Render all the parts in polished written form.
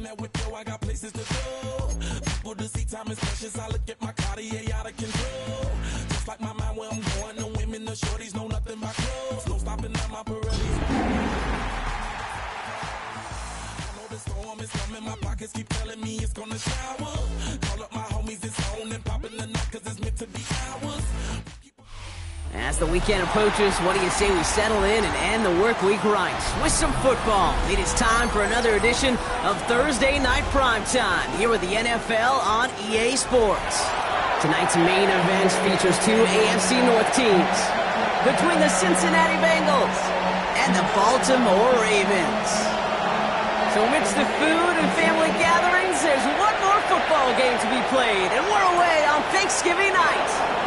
in that whip, yo, I got places to go. People to see, time is precious. I look at my Cartier out of control. Just like my mind where I'm going. The women, the shorties know nothing but clothes. No stopping at my Pirellis. I know the storm is coming. My pockets keep telling me it's gonna shower. Call up my homies, it's on and popping the night, cause it's meant to be ours. As the weekend approaches, what do you say we settle in and end the work week right with some football? It is time for another edition of Thursday Night Primetime here with the NFL on EA Sports. Tonight's main event features two AFC North teams between the Cincinnati Bengals and the Baltimore Ravens. So amidst the food and family gatherings, there's one more football game to be played, and we're away on Thanksgiving night.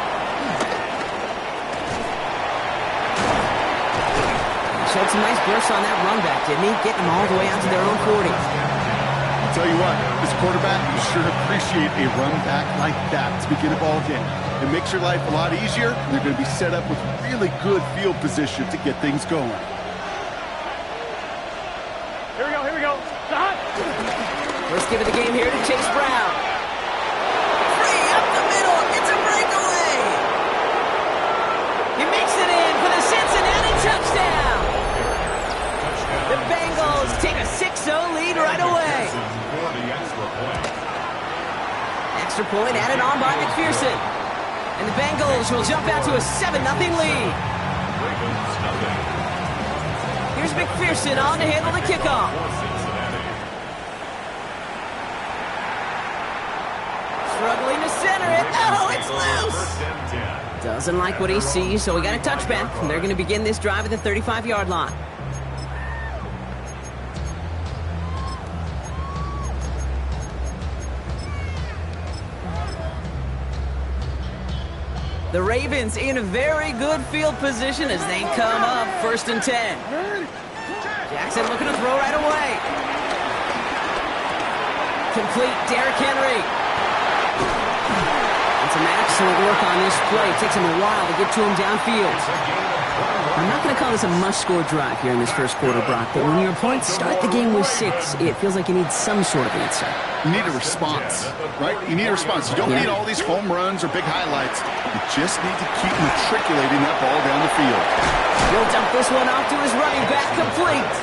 Showed some nice bursts on that run back, didn't he? Getting them all the way out to their own 40. I'll tell you what, this quarterback, you sure appreciate a run back like that to begin a ball game. It makes your life a lot easier, and they're going to be set up with really good field position to get things going. Here we go. Stop! Let's give it the game here to Chase Brown. Free up the middle. It's a breakaway. He makes it in for the Cincinnati touchdown. The Bengals take a 6-0 lead right away. Extra point added on by McPherson. And the Bengals will jump out to a 7-0 lead. Here's McPherson on to handle the kickoff. Struggling to center it. Oh, it's loose. Doesn't like what he sees, so we got a touchback. And they're going to begin this drive at the 35-yard line. The Ravens in a very good field position as they come up 1st and 10. Jackson looking to throw right away. Complete, Derrick Henry. And some excellent work on this play. It takes him a while to get to him downfield. I'm not going to call this a must-score drive here in this first quarter, Brock, but when your opponents start the game with 6, it feels like you need some sort of answer. You need a response, right? You need a response. You don't need all these home runs or big highlights. You just need to keep matriculating that ball down the field. He'll dump this one off to his running back, complete.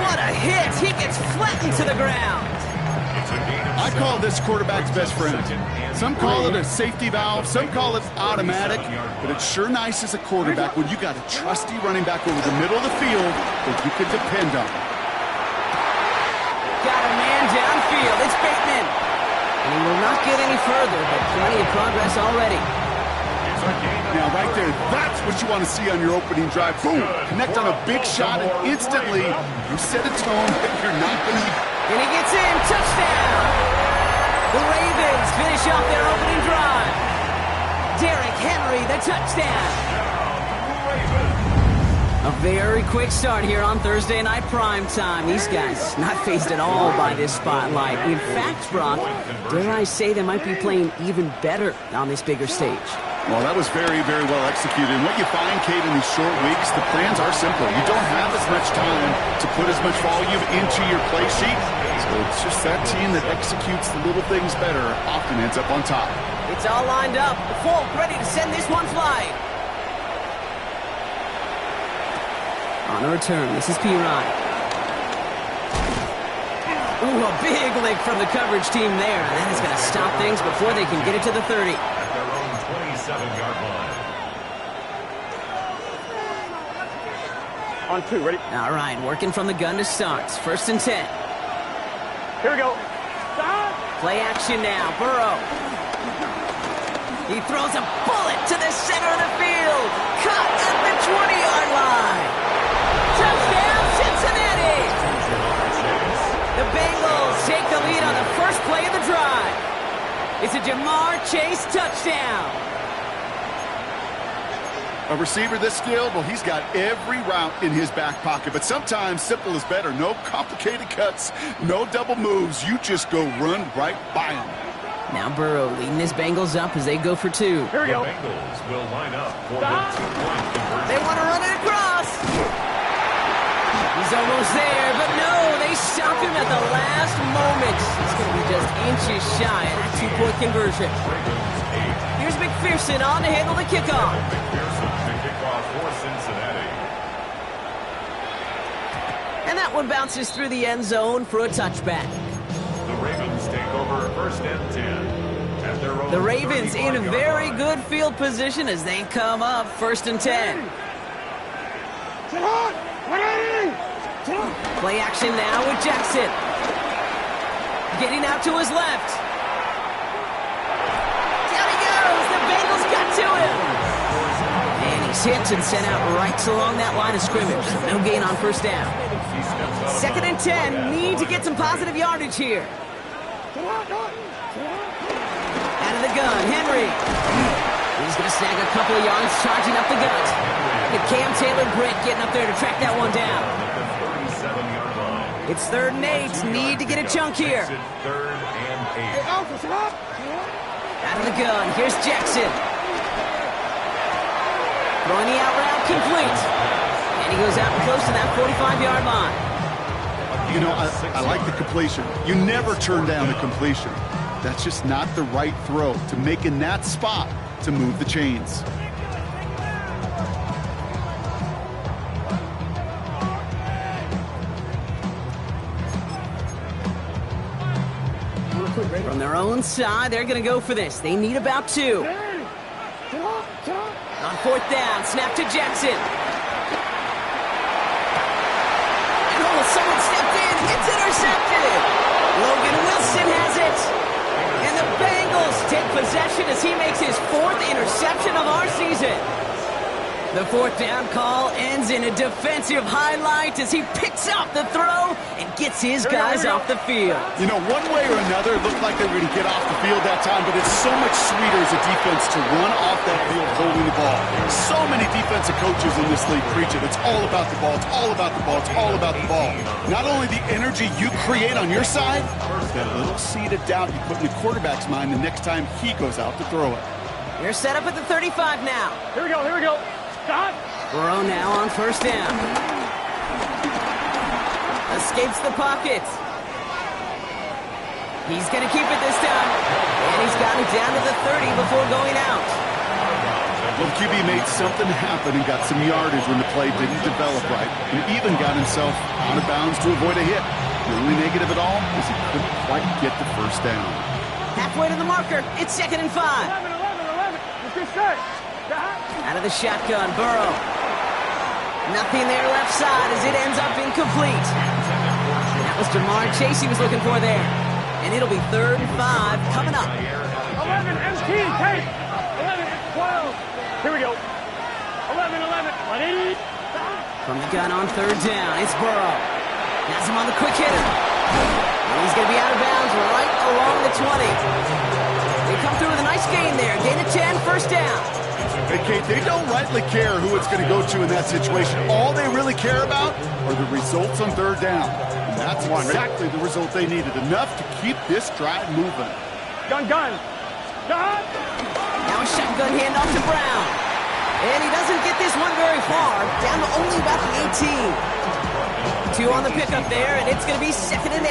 What a hit! He gets flattened to the ground. I call this quarterback's best friend. Some call it a safety valve, some call it automatic, but it's sure nice as a quarterback when you got a trusty running back over the middle of the field that you can depend on. Got a man downfield. It's Bateman. And he will not get any further, but plenty of progress already. Now, right there, that's what you want to see on your opening drive. Boom! Connect on a big shot, and instantly you set a tone that you're not going to... And he gets in. Touchdown! The Ravens finish off their opening drive. Derrick Henry, the touchdown. A very quick start here on Thursday Night Primetime. These guys not fazed at all by this spotlight. In fact, Brock, dare I say they might be playing even better on this bigger stage. Well, that was very, very well executed. And what you find, Kate, in these short weeks, the plans are simple. You don't have as much time to put as much volume into your play sheet. So it's just that team that executes the little things better often ends up on top. It's all lined up. Folk ready to send this one flying. On a return, this is Pirine. Ooh, a big lick from the coverage team there. That is going to stop things before they can get it to the 30. 27-yard line. On 2, ready? All right, working from the gun to start. 1st and 10. Here we go. Stop! Play action now. Burrow. He throws a bullet to the center of the field. Caught at the 20-yard line. Touchdown, Cincinnati! The Bengals take the lead on the first play of the drive. It's a Jamar Chase touchdown. A receiver this skilled, well, he's got every route in his back pocket. But sometimes simple is better. No complicated cuts, no double moves. You just go run right by him. Now Burrow leading his Bengals up as they go for 2. Here we go. The Bengals will line up for the 2-point conversion. They want to run it across. He's almost there, but no, they stop him at the last scrimmage. He's going to be just inches shy of that two-point conversion. Here's McPherson on to handle the kickoff. McPherson to kick off for Cincinnati. And that one bounces through the end zone for a touchback. The Ravens take over 1st and 10. At their own The Ravens in a 35-yard very line. good field position as they come up 1st and 10. Play action now with Jackson. Getting out to his left. Down he goes. The Bengals got to him. And he's hit and sent out right along that line of scrimmage. No gain on 1st down. 2nd and 10. Need to get some positive yardage here. Out of the gun, Henry. He's going to snag a couple of yards, charging up the gut. And Cam Taylor-Britt getting up there to track that one down. It's 3rd and 8. Need to get a chunk here. 3rd and 8. Out of the gun, here's Jackson. Throwing the out route complete. And he goes out close to that 45-yard line. You know, I like the completion. You never turn down a completion. That's just not the right throw to make in that spot to move the chains. From their own side, they're going to go for this. They need about 2. On 4th down, snap to Jackson. And someone stepped in. It's intercepted. Logan Wilson has it. And the Bengals take possession as he makes his 4th interception of our season. The 4th down call ends in a defensive highlight as he picks up the throw and gets his guys off the field. You know, one way or another, it looked like they were going to get off the field that time, but it's so much sweeter as a defense to run off that field holding the ball. So many defensive coaches in this league preach it. It's all about the ball. It's all about the ball. It's all about the ball. Not only the energy you create on your side, but that little seed of doubt you put in the quarterback's mind the next time he goes out to throw it. They're set up at the 35 now. Here we go, here we go. Stop. Burrow now on 1st down. Escapes the pocket. He's going to keep it this time. And he's got it down to the 30 before going out. Well, QB made something happen and got some yardage when the play didn't develop right, and even got himself out of bounds to avoid a hit. The only negative at all is he couldn't quite get the 1st down. Halfway to the marker. It's 2nd and 5. 11. Let's get set. Stop. Out of the shotgun, Burrow. Nothing there left side as it ends up incomplete. That was Jamar Chase he was looking for there. And it'll be 3rd and 5 coming up. 11, MT, take. 11, 12. Here we go. 11. 180. From the gun on 3rd down, it's Burrow. Has him on the quick hitter. And he's going to be out of bounds right along the 20. They come through with a nice gain there. Gain of 10, 1st down. Hey, Kate, they don't rightly care who it's going to go to in that situation. All they really care about are the results on 3rd down. And that's exactly the result they needed. Enough to keep this drive moving. Gun. Now a shotgun handoff to Brown. And he doesn't get this one very far. Down to only about the 18. 2 on the pickup there, and it's going to be 2nd and 8.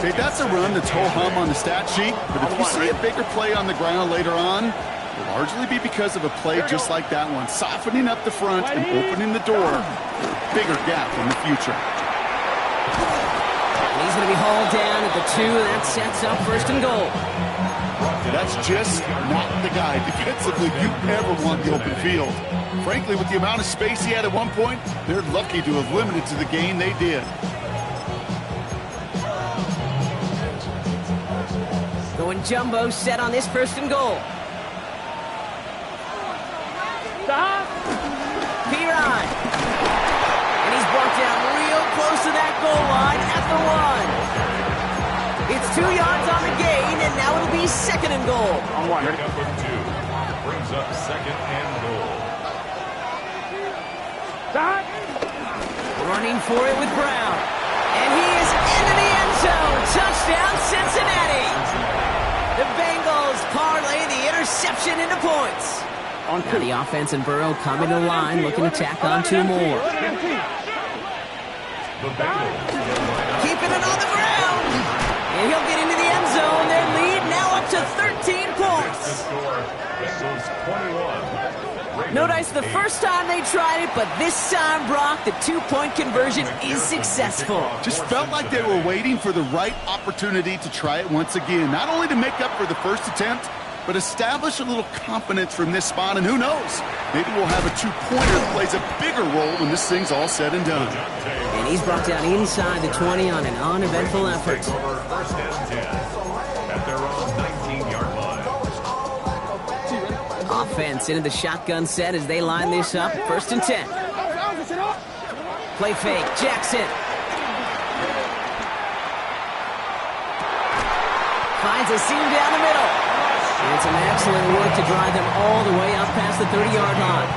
Okay, that's a run that's ho-hum on the stat sheet. But if you see a bigger play on the ground later on, it'll largely be because of a play just like that one, softening up the front and opening the door for a bigger gap in the future. And he's going to be hauled down at the 2, and that sets up 1st and goal. That's just not the guy defensively you ever want the open field. Frankly, with the amount of space he had at one point, they're lucky to have limited to the gain they did. Going jumbo set on this 1st and goal. Stop. Pirine. And he's brought down real close to that goal line at the 1. It's 2 yards on the gain, and now it'll be 2nd and goal. On 1. Pick up with 2. Brings up 2nd and goal. Stop. Running for it with Brown. And he is into the end zone. Touchdown, Cincinnati. The Bengals parlay the interception into points. On Now the offense and Burrow coming to the line, looking to tack on 2 more. The Bengals will line up. Keeping it on the ground. And he'll get into the end zone. Their lead now up to 13 points. No dice the first time they tried it, but this time, Brock, the two-point conversion is successful. Just felt like they were waiting for the right opportunity to try it once again. Not only to make up for the first attempt, but establish a little confidence from this spot. And who knows, maybe we'll have a two-pointer that plays a bigger role when this thing's all said and done. And he's brought down inside the 20 on an uneventful effort. First and 10 at their own 19-yard line. Offense into the shotgun set as they line this up. First and 10. Play fake. Jackson. Finds a seam down the middle. And some excellent work to drive them all the way up past the 30-yard line.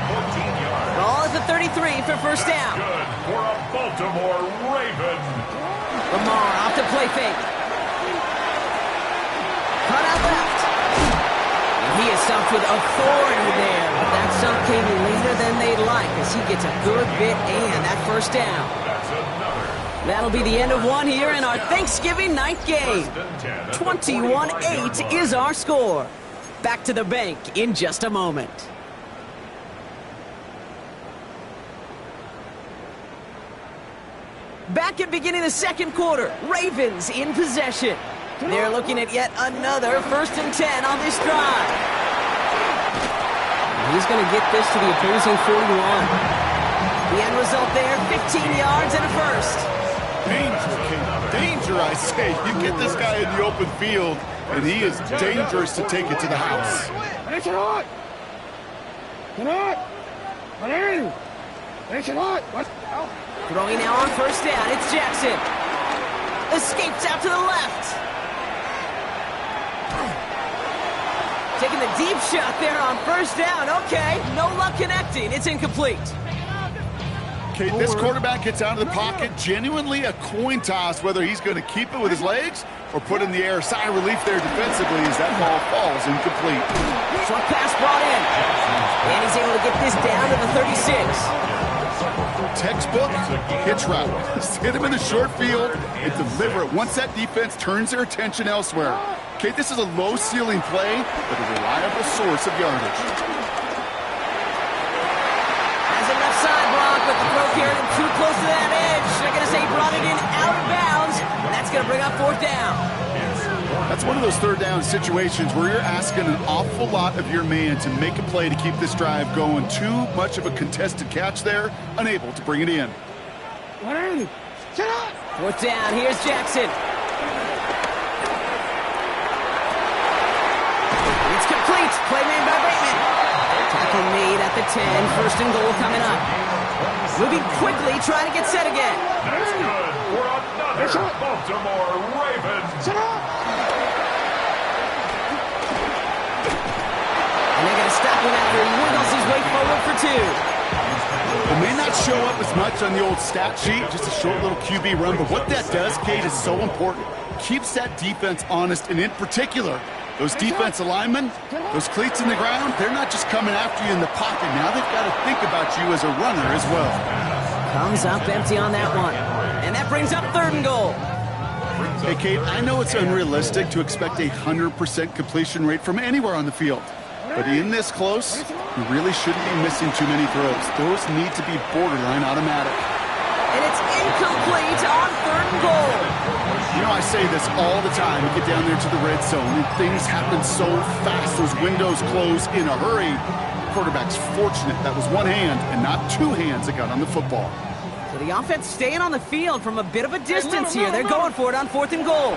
Ball at the 33 for first down. Good for a Baltimore Raven. Lamar off to play fake. Cut out left. And he is stumped with authority there. But that stump came later than they'd like as he gets a good bit and that first down. That'll be the end of one here in our Thanksgiving night game. 21-8 is our score. Back to the bank in just a moment. Back at beginning of the second quarter, Ravens in possession. They're looking at yet another first and 10 on this drive. He's going to get this to the opposing 41. The end result there, 15 yards and a first. Danger, King. Danger, I say. You get this guy in the open field, and he is dangerous to take it to the house. Throwing now on first down, it's Jackson. Escapes out to the left. Taking the deep shot there on first down. Okay, no luck connecting. It's incomplete. Okay, this quarterback gets out of the pocket. Genuinely a coin toss whether he's going to keep it with his legs or put in the air. Sigh of relief there defensively as that ball falls incomplete. Short pass brought in. And he's able to get this down to the 36. Textbook hitch route. Just hit him in the short field and deliver it once that defense turns their attention elsewhere. Okay, this is a low-ceiling play, but a reliable source of yardage. Has it left side, Brock, but the throw carried him too close to that edge. They're going to say he brought it in out of bounds, and that's going to bring up fourth down. That's one of those third down situations where you're asking an awful lot of your man to make a play to keep this drive going. Too much of a contested catch there, unable to bring it in. Fourth down, here's Jackson. It's complete. Play made by Bateman. Tackle made at the 10. First and goal coming up. Moving quickly, trying to get set again. That's good for another Baltimore Ravens. And they're going to stop him after he wiggles his way forward for two. It may not show up as much on the old stat sheet, just a short little QB run, but what that does, Kate, is so important. Keeps that defense honest, and in particular, those defensive linemen, those cleats in the ground, they're not just coming after you in the pocket. Now they've got to think about you as a runner as well. Comes up empty on that one. And that brings up third and goal. Hey, Kate, I know it's unrealistic to expect a 100% completion rate from anywhere on the field. But in this close, you really shouldn't be missing too many throws. Those need to be borderline automatic. And it's incomplete on third and goal. You know, I say this all the time. We get down there to the red zone, and things happen so fast. Those windows close in a hurry. The quarterback's fortunate that was one hand and not two hands that got on the football. So the offense staying on the field from a bit of a distance here. They're going for it on fourth and goal.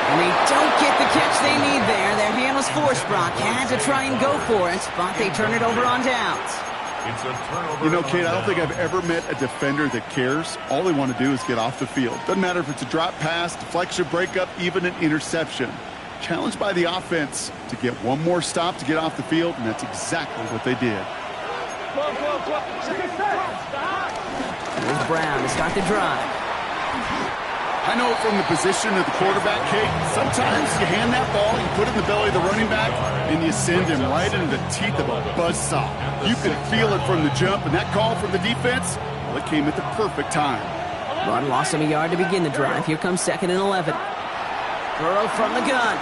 And they don't get the catch they need there. Their hand was forced, Brock. Had to try and go for it, but they turn it over on downs. It's a turnover. You know, Kate, I don't think I've ever met a defender that cares. All they want to do is get off the field. Doesn't matter if it's a drop pass, deflection, breakup, even an interception. Challenged by the offense to get one more stop to get off the field, and that's exactly what they did. Here's Brown to start the drive. I know from the position of the quarterback, Kate, sometimes you hand that ball, you put it in the belly of the running back, and you send him right into the teeth of a buzzsaw. You can feel it from the jump, and that call from the defense, Well, it came at the perfect time. Run lost him a yard to begin the drive. Here comes 2nd and 11. Burrow from the gun.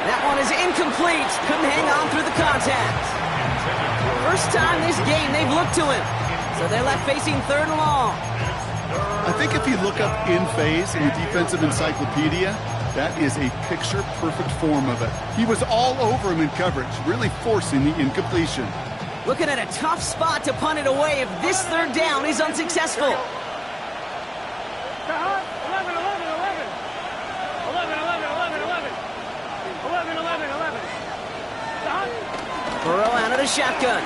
That one is incomplete. Couldn't hang on through the contact. First time this game they've looked to him. So they're left facing 3rd and long. I think if you look up in phase in the defensive encyclopedia, that is a picture-perfect form of it. He was all over him in coverage, really forcing the incompletion. Looking at a tough spot to punt it away if this 3rd down is unsuccessful. 11, 11, 11. 11, 11, 11, 11. 11, 11, 11. Burrow out of the shotgun.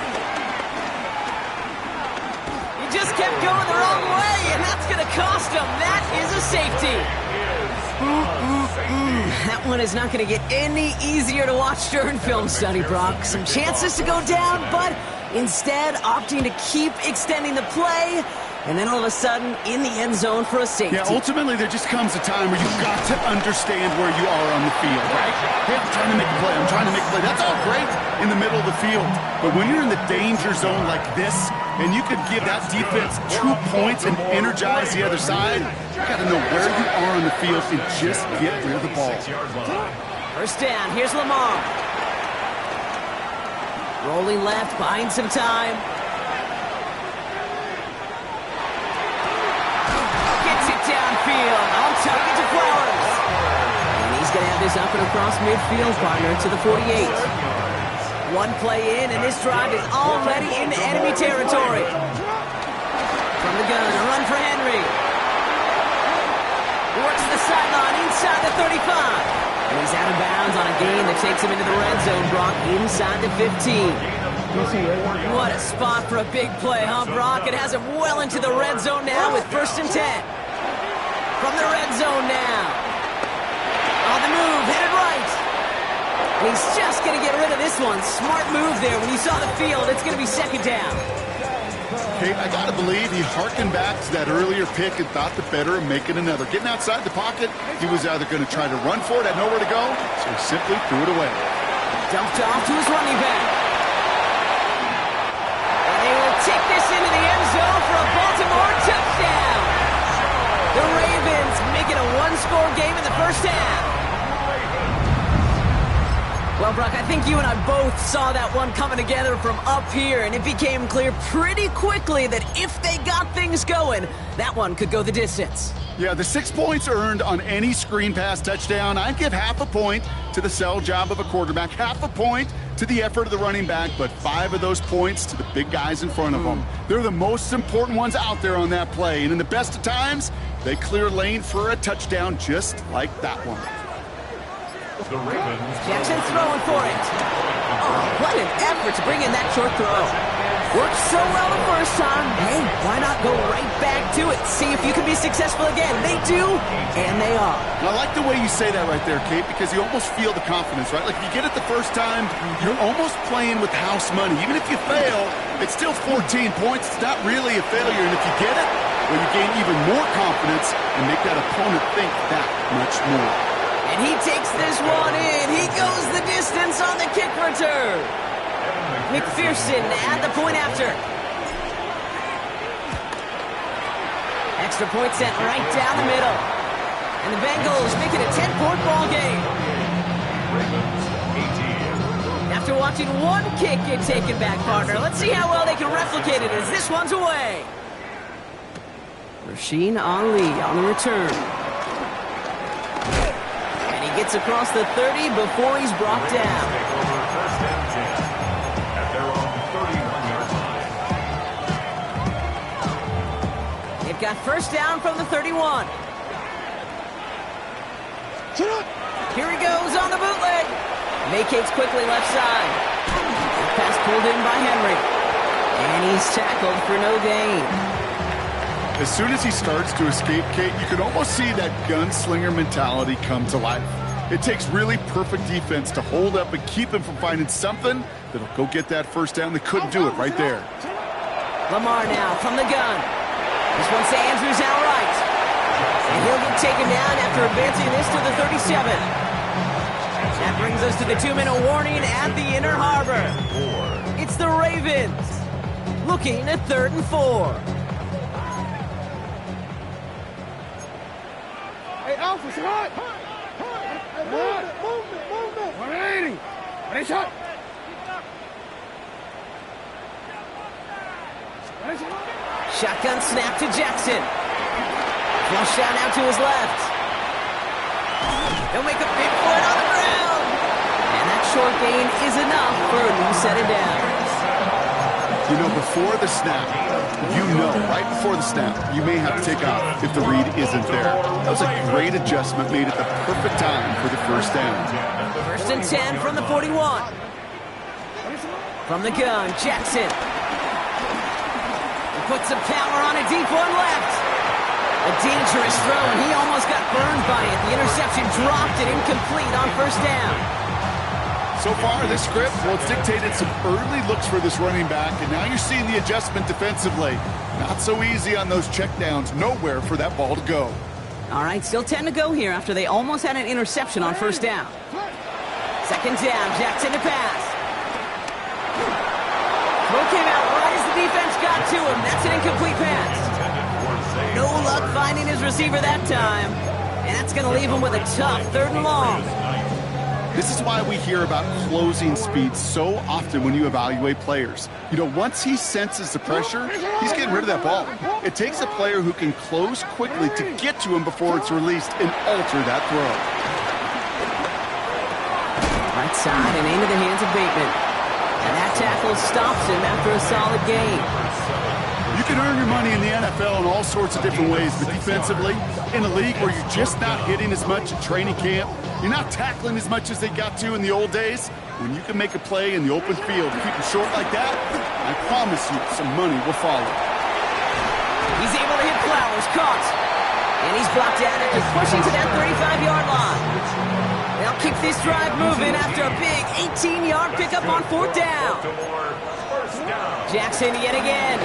He just kept going the wrong way, and that's going to cost him. That is a safety. That one is not going to get any easier to watch during film study, Brock. Some chances to go down, but instead opting to keep extending the play, and then all of a sudden in the end zone for a safety. Yeah, ultimately there just comes a time where you've got to understand where you are on the field, right? Hey, I'm trying to make a play. I'm trying to make a play. That's all great in the middle of the field. But when you're in the danger zone like this, and you could give that defense 2 points and energize the other side, you got to know where you are on the field and just get rid of the ball. First down, here's Lamar. Rolling left, buying some time. Gets it downfield, on target to Flowers. And he's going to have this up and across midfield, partner, to the 48. One play in, and this drive is already in enemy territory. From the gun, a run for Henry. Works the sideline inside the 35. And he's out of bounds on a gain that takes him into the red zone, Brock, inside the 15. What a spot for a big play, huh, Brock? It has him well into the red zone now with 1st and 10. From the red zone now. On the move, headed right. And he's just going to get rid of this one. Smart move there. When you saw the field, it's going to be 2nd down. Kate, I got to believe he harkened back to that earlier pick and thought the better of making another. Getting outside the pocket, he was either going to try to run for it, had nowhere to go, so he simply threw it away. Dumped off to his running back. And they will take this into the end zone for a Baltimore touchdown. The Ravens make it a one-score game in the first half. Well, Brock, I think you and I both saw that one coming together from up here, and it became clear pretty quickly that if they got things going, that one could go the distance. Yeah, the 6 points earned on any screen pass touchdown, I'd give half a point to the sell job of a quarterback, half a point to the effort of the running back, but 5 of those points to the big guys in front of them. They're the most important ones out there on that play, and in the best of times, they clear lane for a touchdown just like that one. The Ravens. Jackson throwing for it. Oh, what an effort to bring in that short throw. Worked so well the first time. Hey, why not go right back to it? See if you can be successful again. They do, and they are. And I like the way you say that right there, Kate, because you almost feel the confidence, right? Like if you get it the first time, you're almost playing with house money. Even if you fail, it's still 14 points. It's not really a failure. And if you get it, well, you gain even more confidence and make that opponent think that much more. And he takes this one in. He goes the distance on the kick return. McPherson at the point after. Extra point sent right down the middle. And the Bengals make it a 10-point ball game. After watching one kick get taken back, partner, let's see how well they can replicate it as this one's away. Rasheen Ali on the return. Gets across the 30 before he's brought down. First and 10 at their own 31-yard line. They've got first down from the 31. Here he goes on the bootleg. Vacates quickly left side. Pass pulled in by Henry. And he's tackled for no gain. As soon as he starts to escape, Kate, you can almost see that gunslinger mentality come to life. It takes really perfect defense to hold up and keep him from finding something that'll go get that first down. They couldn't do it right there. Lamar now from the gun. This one's to Andrews out right. And he'll get taken down after advancing this to the 37. That brings us to the 2-minute warning at the Inner Harbor. It's the Ravens. looking at 3rd and 4. Hey, Alpha, shot! Movement! 180! Ready, shot! Shotgun snap to Jackson. Flush down now to his left. They'll make a big play on the ground. And that short gain is enough for a new set of downs. You know, before the snap, right before the snap, you may have to take off if the read isn't there. That was a great adjustment made at the perfect time for the first down. 1st and 10 from the 41. From the gun, Jackson. He puts some power on a deep one left. A dangerous throw, and he almost got burned by it. The interception dropped it incomplete on 1st down. So far, this script, well, it's dictated some early looks for this running back, and now you're seeing the adjustment defensively. Not so easy on those checkdowns. Nowhere for that ball to go. All right, still 10 to go here after they almost had an interception on 1st down. 2nd down, Jackson to pass. Throw came out right as the defense got to him. That's an incomplete pass. No luck finding his receiver that time. And that's going to leave him with a tough 3rd and long. This is why we hear about closing speed so often when you evaluate players. You know, once he senses the pressure, he's getting rid of that ball. It takes a player who can close quickly to get to him before it's released and alter that throw. Right side and into the hands of Bateman. And that tackle stops him after a solid gain. You can earn your money in the NFL in all sorts of different ways, but defensively, in a league where you're just not hitting as much at training camp, you're not tackling as much as they got to in the old days, when you can make a play in the open field and keep it short like that, I promise you some money will follow. He's able to hit Flowers, caught. And he's blocked out after pushing to that 35-yard line. They'll keep this drive moving after a big 18-yard pickup on 4th down. Jackson yet again.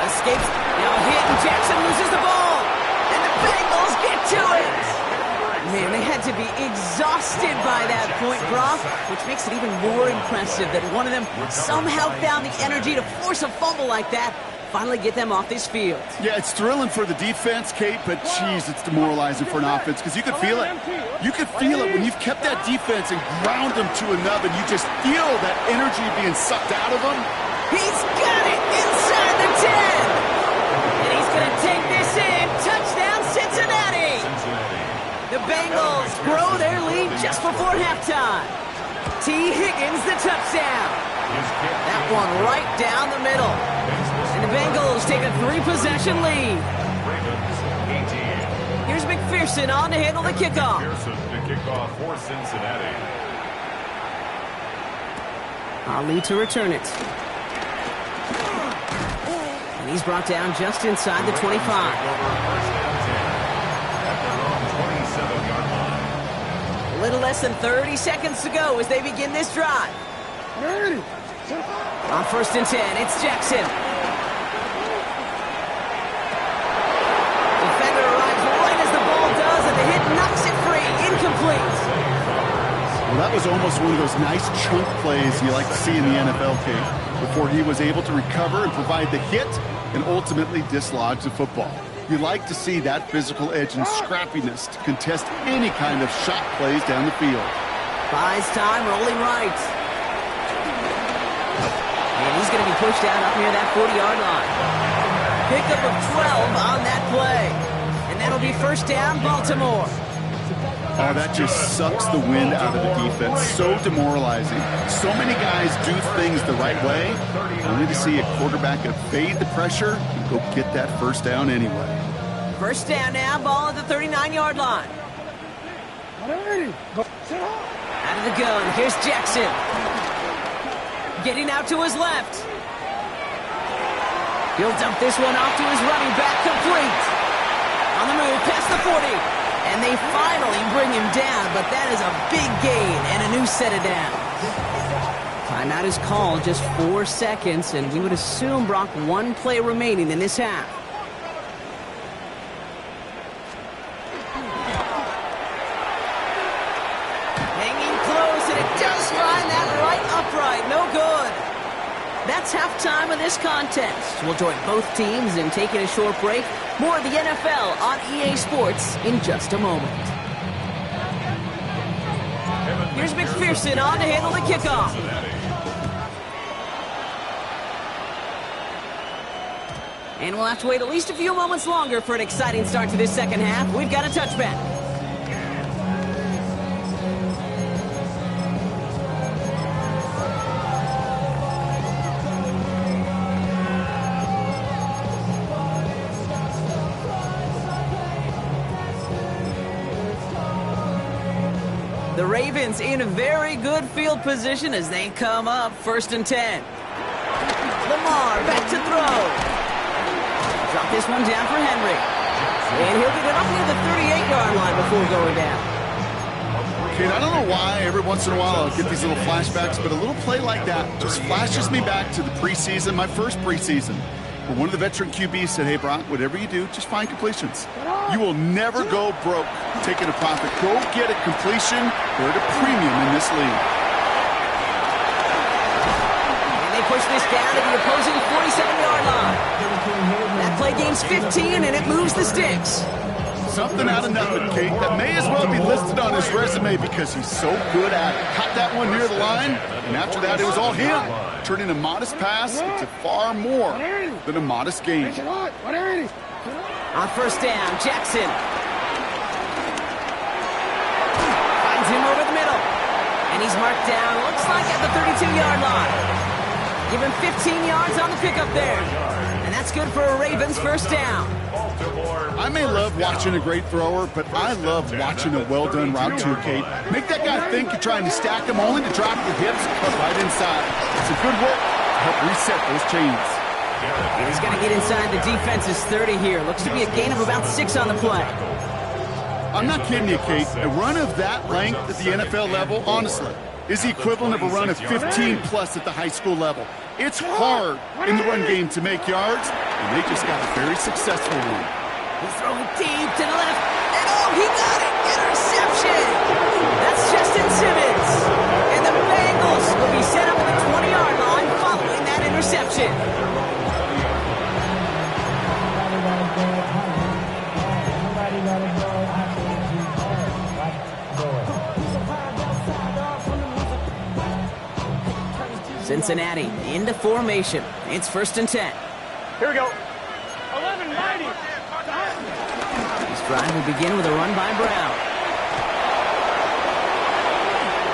Escapes, now hit, and Jackson loses the ball. And the Bengals get to it. Man, they had to be exhausted by that point, Brock, which makes it even more impressive that one of them somehow found the energy to force a fumble like that, finally get them off this field. Yeah, it's thrilling for the defense, Kate, but geez, it's demoralizing for an offense because you could feel it. You could feel it when you've kept that defense and ground them to a nub, and you just feel that energy being sucked out of them. He's got it inside the 10. And he's going to take this in. Touchdown, Cincinnati. The Bengals grow their lead just before halftime. T. Higgins, the touchdown. That one right down the middle. And the Bengals take a 3-possession lead. Here's McPherson on to handle the kickoff. McPherson to kick off for Cincinnati. Ali to return it. And he's brought down just inside the 25. A little less than 30 seconds to go as they begin this drive. On 1st and 10, it's Jackson. Defender arrives right as the ball does, and the hit knocks it free. Incomplete. Well, that was almost one of those nice chunk plays you like to see in the NFL, Kate, before he was able to recover and provide the hit and ultimately dislodge the football. You like to see that physical edge and scrappiness to contest any kind of shot plays down the field. Buys time, rolling right. And he's going to be pushed out up near that 40-yard line. Pickup of 12 on that play. And that'll be 1st down, Baltimore. Oh, that just sucks the wind out of the defense. So demoralizing. So many guys do things the right way, only to see a quarterback evade the pressure and go get that 1st down anyway. 1st down now, ball at the 39-yard line. Out of the gun, here's Jackson. Getting out to his left. He'll dump this one off to his running back, complete. On the move, past the 40. And they finally bring him down, but that is a big gain and a new set of downs. Timeout is called, just 4 seconds, and we would assume, Brock, 1 play remaining in this half. Hanging close, and it does find that right upright. No good. That's halftime of this contest. We'll join both teams in taking a short break. More of the NFL on EA Sports in just a moment. Here's McPherson on to handle the kickoff. And we'll have to wait at least a few moments longer for an exciting start to this second half. We've got a touchback. The Ravens in a very good field position as they come up 1st and 10. Lamar back to throw. Drop this one down for Henry. And he'll get it up near the 38-yard line before going down. Kate, I don't know why every once in a while I'll get these little flashbacks, but a little play like that just flashes me back to the preseason, my first preseason, where one of the veteran QBs said, hey, Brock, whatever you do, just find completions. You will never go broke taking a profit. Go get a completion. They're at a premium in this league. And they push this down to the opposing 47-yard line. That play gains 15, and it moves the sticks. Something out of nothing, Kate, that may as well be listed on his resume because he's so good at it. Caught that one near the line, and after that it was all him, turning a modest pass into far more than a modest gain. On 1st down, Jackson finds him over the middle, and he's marked down, looks like at the 32-yard line. Give him 15 yards on the pickup there, and that's good for a Ravens 1st down. I may love watching a great thrower, but I love watching a well-done route too, Kate. Make that guy think you're trying to stack him only to drop your hips and cut right inside. It's a good work to help reset those chains. And he's going to get inside the defense's 30 here. Looks to be a gain of about 6 on the play. I'm not kidding you, Kate. A run of that length at the NFL level, honestly, is the equivalent of a run of 15-plus at the high school level. It's hard in the run game to make yards, and they just got a very successful one. He's throwing deep to the left, and oh, he got it! Interception! That's Justin Simmons. And the Bengals will be set up at the 20-yard line following that interception. Cincinnati into formation. It's 1st and 10. Here we go. 11-90. This drive will begin with a run by Brown.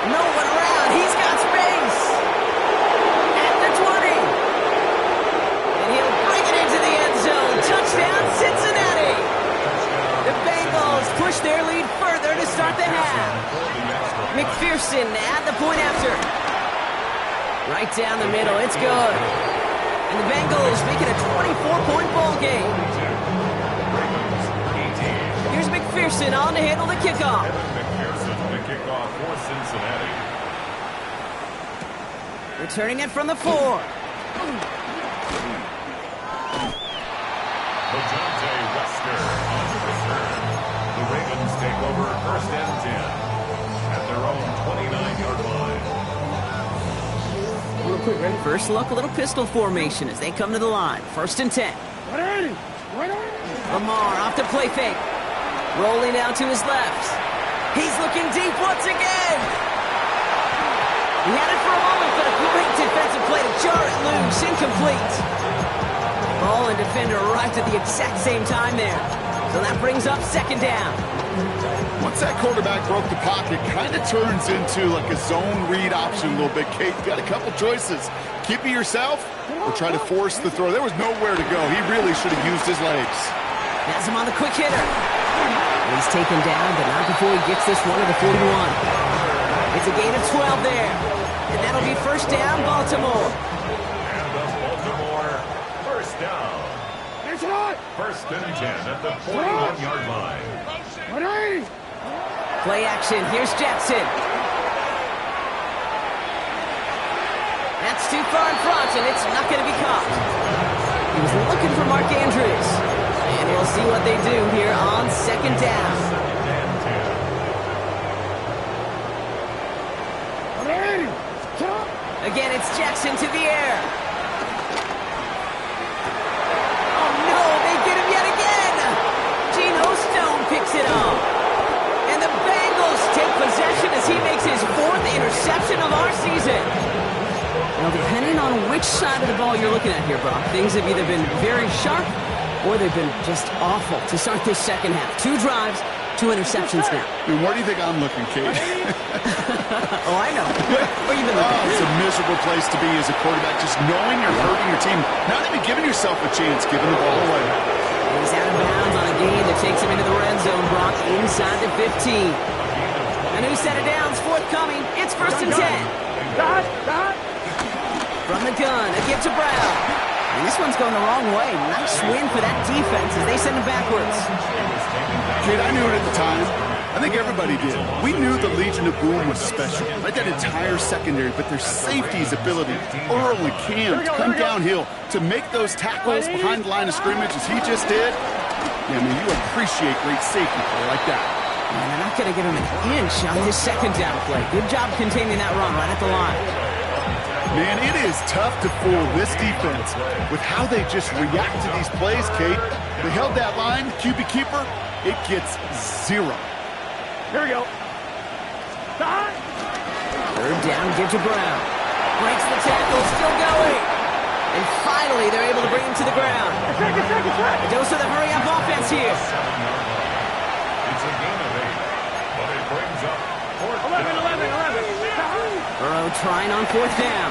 No one around. He's got space. At the 20. And he'll bring it into the end zone. Touchdown, Cincinnati. The Bengals push their lead further to start the half. McPherson at the point after. Right down the middle, it's good. And the Bengals make it a 24-point ball game. Here's McPherson on to handle the kickoff. McPherson, the kickoff for Cincinnati. Returning it from the 4. LaJohntay Wester on the return. The Ravens take over 1st and 10 at their own 29-yard line. First look, a little pistol formation as they come to the line. 1st and 10. Lamar off the play fake. Rolling out to his left. He's looking deep once again. He had it for a moment, but a great defensive play to jar it loose. Incomplete. Ball and defender arrived at the exact same time there. So that brings up 2nd down. Once that quarterback broke the pocket, kind of turns into like a zone read option a little bit, Kate. You got a couple choices. Keep it yourself or try to force the throw. There was nowhere to go. He really should have used his legs. Has him on the quick hitter. And he's taken down, but not before he gets this one to the 41. It's a gain of 12 there. And that'll be 1st down, Baltimore. And the Baltimore 1st down. 1st and 10 at the 41-yard line. Play action. Here's Jackson. That's too far in front, and it's not going to be caught. He was looking for Mark Andrews. And we'll see what they do here on 2nd down. Again, it's Jackson to the air. picks it up. And the Bengals take possession as he makes his 4th interception of our season. Now, depending on which side of the ball you're looking at here, Brock, things have either been very sharp or they've been just awful to start this second half. 2 drives, 2 interceptions now. And where do you think I'm looking, Kate? Oh, I know. Where you been looking? It's a miserable place to be as a quarterback, just knowing you're hurting your team, not even giving yourself a chance, giving the ball away. He's out of bounds on a gain that takes him into the red zone, Brock, inside the 15. A new set of downs forthcoming. It's 1st and 10. From the gun, a give to Brown. And this one's going the wrong way. Nice win for that defense as they send him backwards. Kid, I knew it at the time. I think everybody did. We knew the Legion of Boom was special, right? That entire secondary, but their safety's ability, Earl and Cam, to come downhill, to make those tackles behind the line of scrimmage as he just did. Yeah, I mean, you appreciate great safety play like that. And they're not going to give him an inch on this second down play. Good job containing that run right at the line. Man, it is tough to fool this defense with how they just react to these plays, Kate. They held that line, QB keeper, it gets 0. Here we go. 3rd down, give to Brown. Breaks the tackle, still going. And finally, they're able to bring him to the ground. A dose of the hurry-up offense here. It's a gain of 8, but it brings up 4th 11. Burrow trying on 4th down.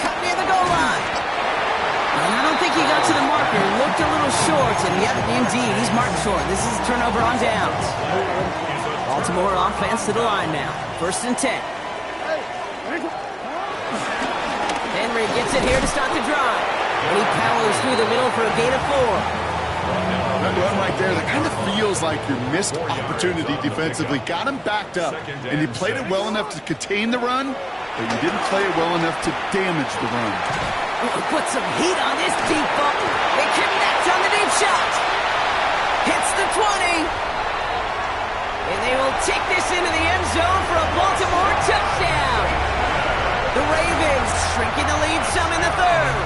Cut near the goal line. And I don't think he got to the marker. Looked a little short, and yet, indeed, he's marked short. This is a turnover on downs. Baltimore offense to the line now. 1st and 10. Henry gets it here to start the drive. And he powers through the middle for a gain of 4. That run right there, that kind of feels like your missed opportunity defensively. Got him backed up, and you played it well enough to contain the run, but you didn't play it well enough to damage the run. Put some heat on this deep ball. They connect on the deep shot. Hits the 20. And they will take this into the end zone for a Baltimore touchdown. The Ravens shrinking the lead some in the 3rd.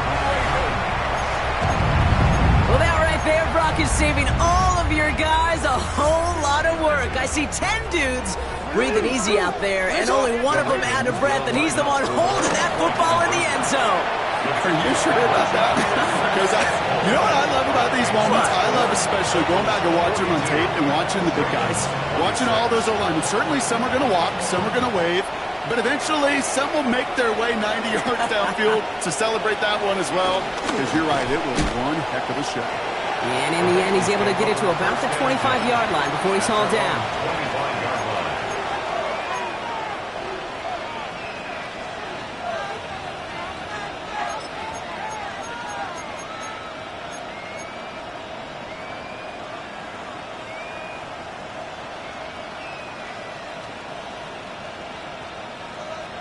Well, that right there, Brock, is saving all of your guys a whole lot of work. I see 10 dudes breathing easy out there, and only one of them out of breath, and he's the one holding that football in the end zone. Are you sure about that? Because you know what I love about these moments? I love especially going back and watching on tape and watching the big guys. Watching all those O-linemen. Certainly some are going to walk, some are going to wave, but eventually some will make their way 90 yards downfield to celebrate that one as well. Because you're right, it was one heck of a show. And in the end, he's able to get it to about the 25-yard line before he's hauled down. 25-yard line.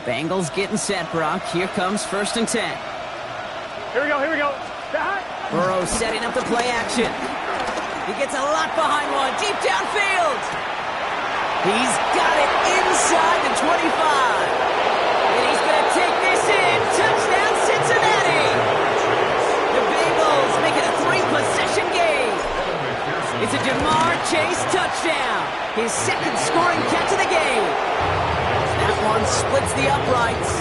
Bengals getting set, Brock. Here comes 1st and 10. Here we go. Burrow setting up the play action. He gets a lot behind one, deep downfield. He's got it inside the 25. And he's going to take this in. Touchdown, Cincinnati. The Bengals make it a 3-possession game. It's a Jamar Chase touchdown. His 2nd scoring catch of the game. That one splits the uprights.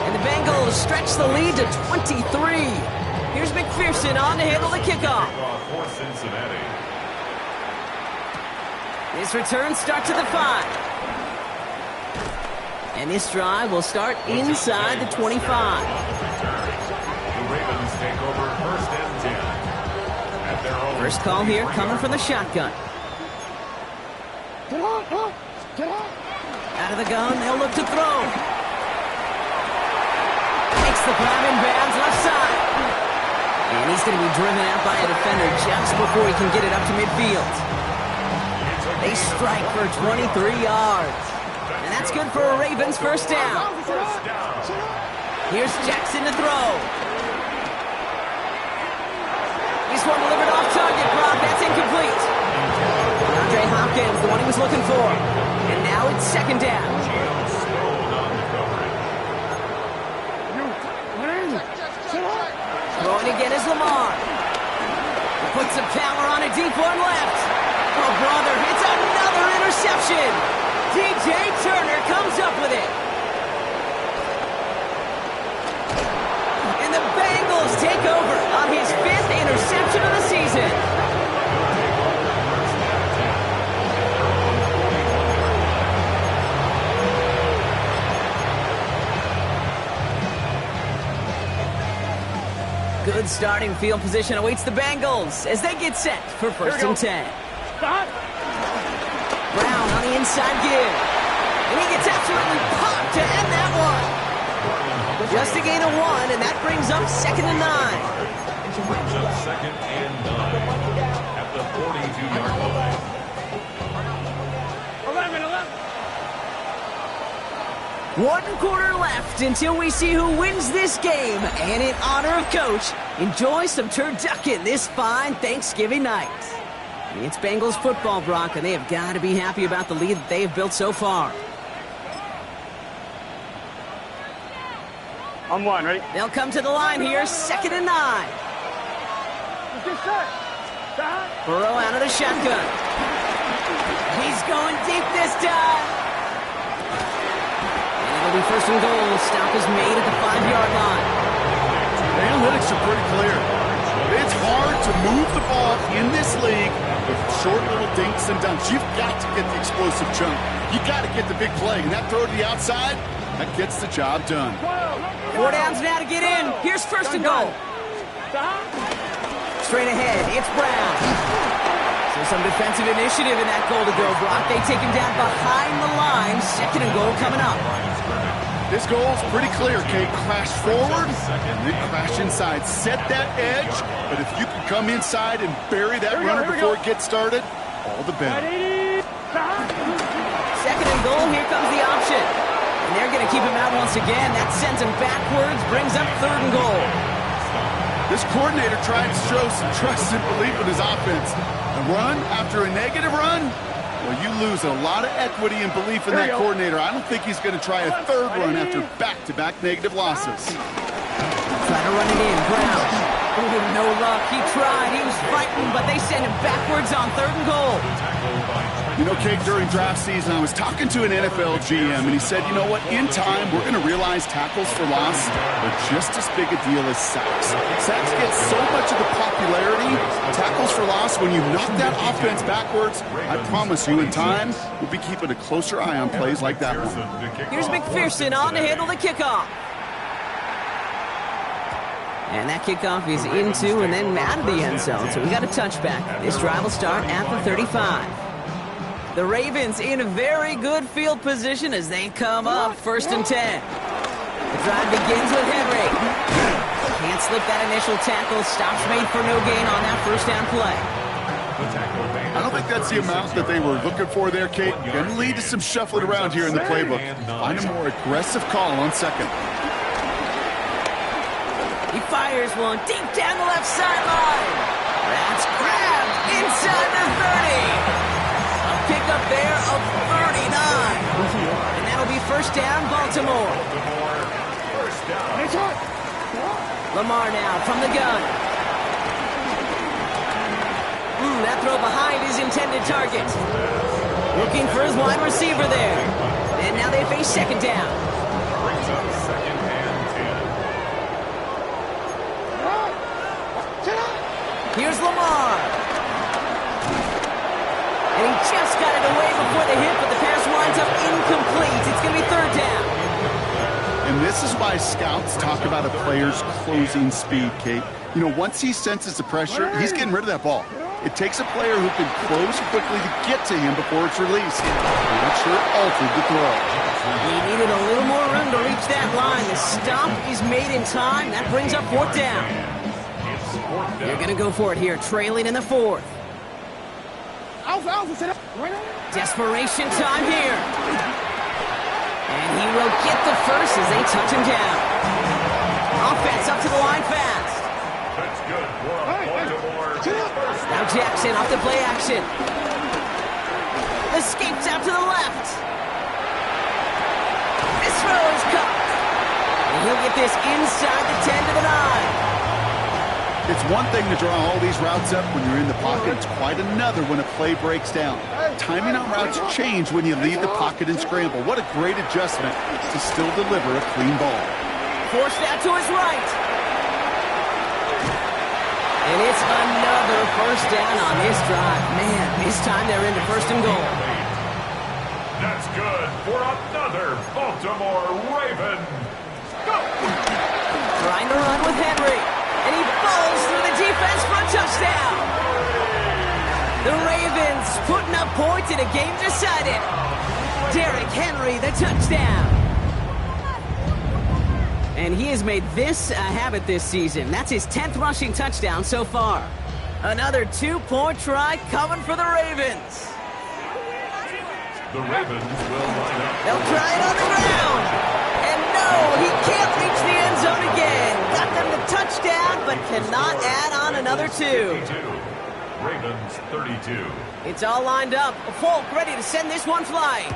And the Bengals stretch the lead to 23. Here's McPherson on to handle the kickoff. For Cincinnati. This return starts at the 5. And this drive will start inside the 25. The Ravens take over 1st and 10. At their own First call here coming from the shotgun. Out of the gun, they'll look to throw. Makes the grab in bounds left side. And he's going to be driven out by a defender just before he can get it up to midfield. They strike for 23 yards. And that's good for a Ravens 1st down. Here's Jackson to throw. This one delivered off target, Brock. That's incomplete. Andre Hopkins, the one he was looking for. And now it's 2nd down. Throwing again is Lamar. He puts some power on a deep one left. Oh, brother, it's another interception. DJ Turner comes up with it. And the Bengals take over on his 5th interception of the season. Good starting field position awaits the Bengals as they get set for 1st and 10. Stop. Brown on the inside give. And he gets absolutely popped to end that one. Just a gain of 1, and that brings up 2nd and 9. Brings up 2nd and 9 at the 42-yard line. 11. 1 quarter left until we see who wins this game. And in honor of Coach, enjoy some turducken this fine Thanksgiving night. It's Bengals football, Brock, and they have got to be happy about the lead that they have built so far. On 1, ready? They'll come to the line here, 2nd and 9. Get set. Stop. Burrow out of the shotgun. He's going deep this time. And it'll be 1st and goal. Stop is made at the 5-yard line. The analytics are pretty clear. It's hard to move the ball in this league with short little dinks and dunks. You've got to get the explosive jump. You got to get the big play. And that throw to the outside, that gets the job done. 4 downs now to get in. Here's 1st and goal. Stop. Straight ahead, it's Brown. So some defensive initiative in that goal to go, Brock. They take him down behind the line. 2nd and goal coming up. This goal is pretty clear, Kate. Crash forward and then crash inside. Set that edge, but if you can come inside and bury that runner before it gets started, all the better. 2nd and goal, here comes the option. And they're going to keep him out once again. That sends him backwards, brings up 3rd and goal. This coordinator tried to show some trust and belief in his offense. A run after a negative run? Well, you lose a lot of equity and belief in that coordinator. I don't think he's going to try a 3rd run after back-to-back negative losses. Try to run it in, Brown. Oh, no luck. He tried. He was fighting, but they send him backwards on 3rd and goal. You know, Kate, during draft season, I was talking to an NFL GM, and he said, you know what, in time, we're going to realize tackles for loss are just as big a deal as sacks. Sacks get so much of the popularity. Tackles for loss, when you knock that offense backwards, I promise you, in time, we'll be keeping a closer eye on plays like that one. Here's McPherson on to handle the kickoff. And that kickoff is into and then out of the end zone, so we got a touchback. This drive will start at the 35. The Ravens in a very good field position as they come up 1st and 10. The drive begins with Henry. Can't slip that initial tackle. Stops made for no gain on that 1st down play. I don't think that's the amount that they were looking for there, Kate. Going to lead to some shuffling around here in the playbook. Find a more aggressive call on 2nd. He fires one deep down the left sideline. That's grabbed inside the 30. A pickup there of 39. And that'll be 1st down, Baltimore. Lamar now from the gun. That throw behind his intended target. Looking for his wide receiver there. And now they face 2nd down. Brings up 2nd and 10. Here's Lamar. And he just got it away before the hit, but the pass winds up incomplete. It's going to be 3rd down. And this is why scouts talk about a player's closing speed, Kate. You know, once he senses the pressure, he's getting rid of that ball. It takes a player who can close quickly to get to him before it's released. Not sure it altered the throw. He needed a little more room to reach that line. The stop is made in time. That brings up 4th down. They're going to go for it here, trailing in the 4th. Desperation time here. And he will get the first as they touch him down. Offense up to the line fast. That's good for Baltimore. Now Jackson off the play action. Escapes out to the left. This throw is caught. And he'll get this inside the 10 to the 9. It's one thing to draw all these routes up when you're in the pocket. It's quite another when a play breaks down. Timing on routes change when you leave the pocket and scramble. What a great adjustment to still deliver a clean ball. Forced out to his right. And it's another first down on this drive. Man, this time they're into first and goal. That's good for another Baltimore Raven. Go! Trying to run with Henry. And he falls through the defense for a touchdown. The Ravens putting up points in a game decided. Derrick Henry, the touchdown. And he has made this a habit this season. That's his 10th rushing touchdown so far. Another 2-point try coming for the Ravens. The Ravens will line up. They'll try it on the ground. And no, he can't reach the end zone again. Got them the touchdown, but cannot add on another 2. 32. Ravens 32. It's all lined up. Folk ready to send this one flying.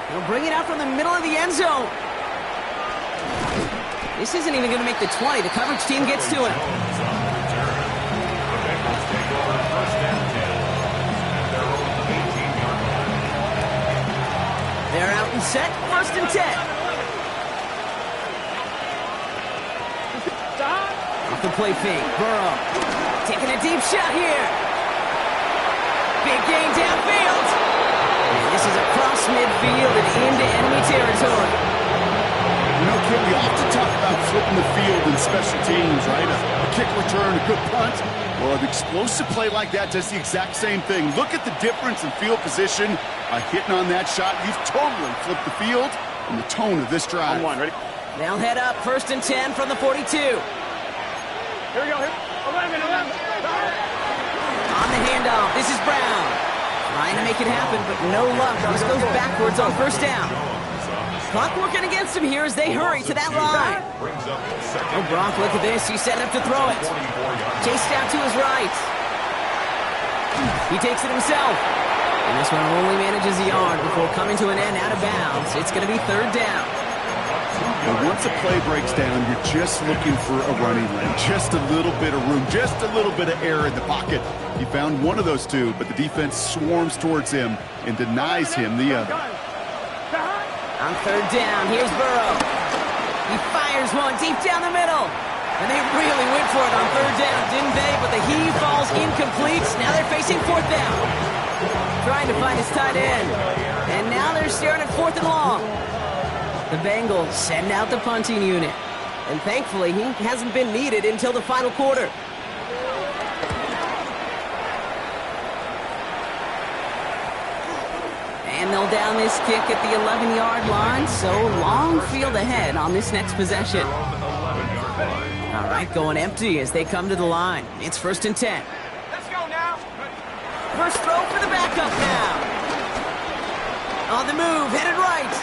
He'll bring it out from the middle of the end zone. This isn't even going to make the 20. The coverage team gets to him. They're out and set, first and 10. Off the play fake, Burrow taking a deep shot here. Big gain downfield. And this is across midfield and into enemy territory. You know, Kim, we often talk about flipping the field in special teams, right? A kick return, a good punt. Well, an explosive play like that does the exact same thing. Look at the difference in field position. By hitting on that shot, you've totally flipped the field and the tone of this drive. On one, ready? They'll head up first and 10 from the 42. Here we go. 11. On the handoff, this is Brown. Trying to make it happen, but no luck. This goes backwards on first down. Clock working against him here as they hurry to that line. Oh, Brock, look at this. He's setting up to throw it. Chased out to his right. He takes it himself. And this one only manages a yard before coming to an end out of bounds. It's going to be third down. But once a play breaks down, you're just looking for a running lane. Just a little bit of room, just a little bit of air in the pocket. He found one of those two, but the defense swarms towards him and denies him the other. On third down, here's Burrow. He fires one deep down the middle. And they really went for it on third down, didn't they? But the heave falls incomplete. Now they're facing fourth down. Trying to find his tight end. And now they're staring at fourth and long. The Bengals send out the punting unit. And thankfully, he hasn't been needed until the final quarter. And they'll down this kick at the 11-yard line. So long field ahead on this next possession. All right, going empty as they come to the line. It's first and 10. Let's go now. First throw for the backup now. On the move, headed right.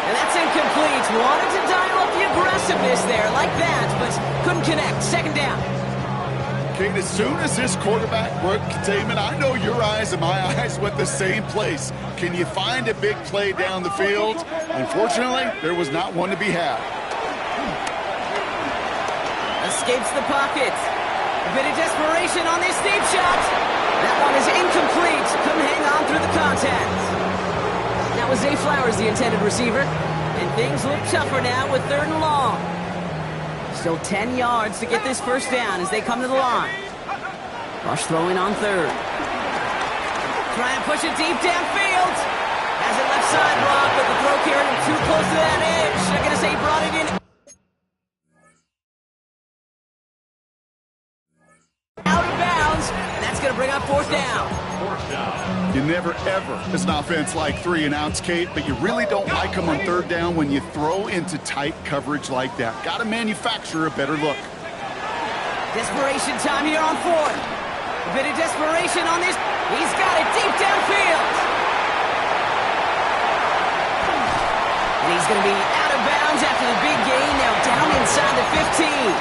And that's incomplete. Wanted to dial up the aggressiveness there like that, but couldn't connect. Second down. Kate, as soon as this quarterback broke containment, I know your eyes and my eyes went the same place. Can you find a big play down the field? Unfortunately, there was not one to be had. Escapes the pocket. A bit of desperation on this deep shot. That one is incomplete. Couldn't hang on through the contact. That was Zay Flowers, the intended receiver. And things look tougher now with third and long. Still 10 yards to get this first down as they come to the line. Rush throwing on third. Try and push it deep downfield. Has it left side block, but the throw carried him too close to that edge. I'm going to say he brought it in. Out of bounds. And that's going to bring up fourth down. You never, ever, as an offense, like 3 and outs, Kate, but you really don't like them on third down when you throw into tight coverage like that. Got to manufacture a better look. Desperation time here on fourth. A bit of desperation on this. He's got it deep downfield. And he's going to be out of bounds after the big gain. Now down inside the 15.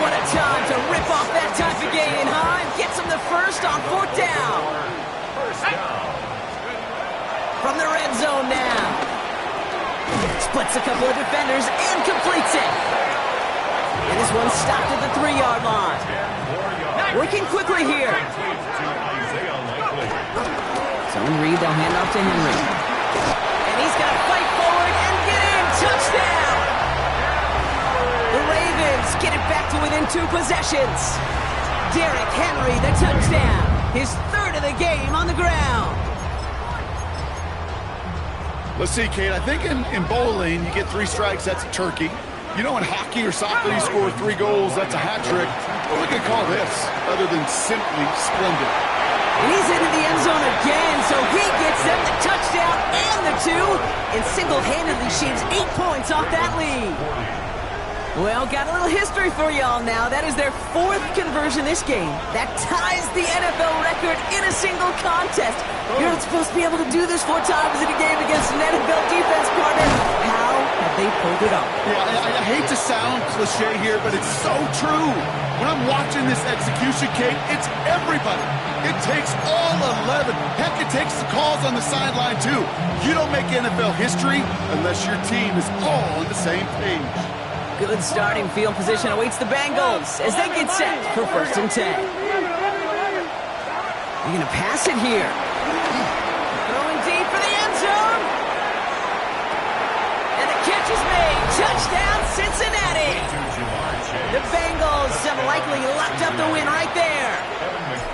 What a time to rip off that type of gain, huh? And gets him the first on fourth down. from the red zone now. Splits a couple of defenders and completes it. And this one's stopped at the 3-yard line. Working quickly here. Zone read, they'll hand off to Henry. And he's got to fight forward and get in. Touchdown! The Ravens get it back to within 2 possessions. Derrick Henry, the touchdown. His 3rd of the game on the ground. Let's see, Kate. I think in bowling, you get 3 strikes, that's a turkey. You know, in hockey or soccer, you score 3 goals, that's a hat trick. What are we going to call this, other than simply splendid? And he's into the end zone again, so he gets them the touchdown and the 2, and single-handedly shaves 8 points off that lead. Well, got a little history for y'all now. That is their 4th conversion this game. That ties the NFL record in a single contest. You're not supposed to be able to do this 4 times in a game against an NFL defense partner. How have they pulled it off? Yeah, I hate to sound cliche here, but it's so true. When I'm watching this execution, Kate, it's everybody. It takes all 11. Heck, it takes the calls on the sideline, too. You don't make NFL history unless your team is all on the same page. Good starting field position awaits the Bengals as they get set for 1st and 10. They're going to pass it here. Throwing deep for the end zone. And the catch is made. Touchdown, Cincinnati. The Bengals have likely locked up the win right there.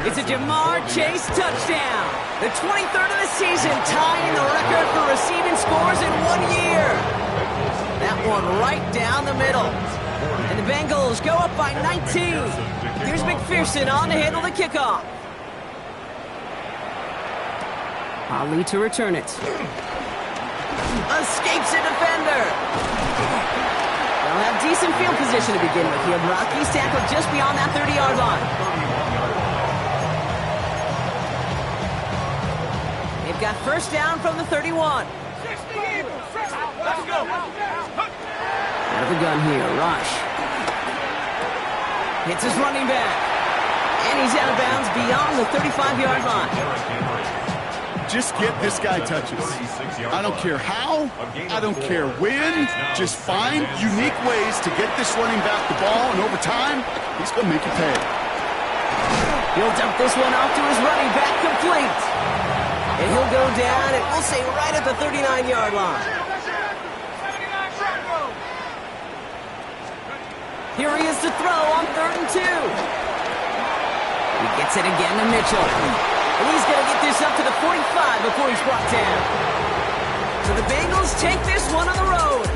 It's a Jamar Chase touchdown. The 23rd of the season, tying the record for receiving scores in 1 year. That one right down the middle. And the Bengals go up by 19. Here's McPherson on to handle the kickoff. Ali to return it. Escapes a defender. They'll have decent field position to begin with here. Rocky's tackled just beyond that 30-yard line. They've got 1st down from the 31. Let's go. Out of the gun here, Rush. Hits his running back. And he's out of bounds beyond the 35-yard line. Just get this guy touches. I don't care how, I don't care when. Just find unique ways to get this running back the ball, and over time, he's going to make you pay. He'll dump this one off to his running back, complete. And he'll go down, and we'll say right at the 39-yard line. Here he is to throw on 3rd and 2. He gets it again to Mitchell. And he's going to get this up to the 45 before he's brought down. So the Bengals take this one on the road.